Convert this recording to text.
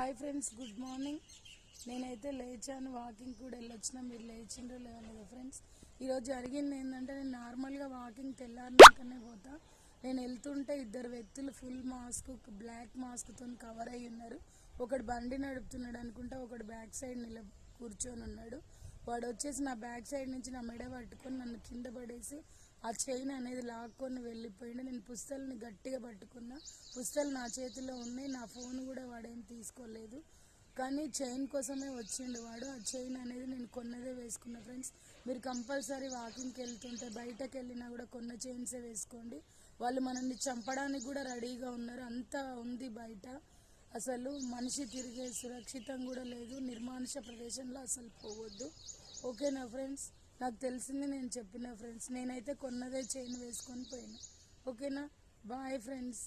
Hi friends, good morning. నేనైతే లేచాను, walking కూడా వెళ్ళొచ్చిన. మీరు లేచిండ్రో లేదా ఫ్రెండ్స్? ఈరోజు జరిగింది ఏంటంటే, నేను నార్మల్గా వాకింగ్ తెల్లారినాకనే పోతా. నేను వెళ్తుంటే ఇద్దరు వ్యక్తులు ఫుల్ మాస్క్, బ్లాక్ మాస్క్తో కవర్ అయ్యి ఉన్నారు. ఒకడు బండి నడుపుతున్నాడు అనుకుంటా, ఒకడు బ్యాక్ సైడ్ కూర్చొని ఉన్నాడు. వాడు వచ్చేసి నా బ్యాక్ సైడ్ నుంచి నా మెడ పట్టుకొని నన్ను కింద పడేసి ఆ చైన్ అనేది లాక్కొని వెళ్ళిపోయింది. నేను పుస్తల్ని గట్టిగా పట్టుకున్నా. పుస్తలు నా చేతిలో ఉన్నాయి. నా ఫోన్ కూడా వాడేం తీసుకోలేదు. కానీ చైన్ కోసమే వచ్చిండు వాడు. ఆ చైన్ అనేది నేను కొన్నదే వేసుకున్నా. ఫ్రెండ్స్, మీరు కంపల్సరీ వాకింగ్కి వెళ్తుంటే బయటకు వెళ్ళినా కూడా కొన్న చైన్సే వేసుకోండి. వాళ్ళు మనల్ని చంపడానికి కూడా రెడీగా ఉన్నారు. అంతా ఉంది బయట. అసలు మనిషి తిరిగే సురక్షితం కూడా లేదు. నిర్మానుష ప్రదేశంలో అసలు పోవద్దు. ఓకేనా ఫ్రెండ్స్? నాకు తెలిసింది నేను చెప్పిన ఫ్రెండ్స్. నేనైతే కొన్నదే చైన్ వేసుకొని పోయినా. ఓకేనా? Bye friends.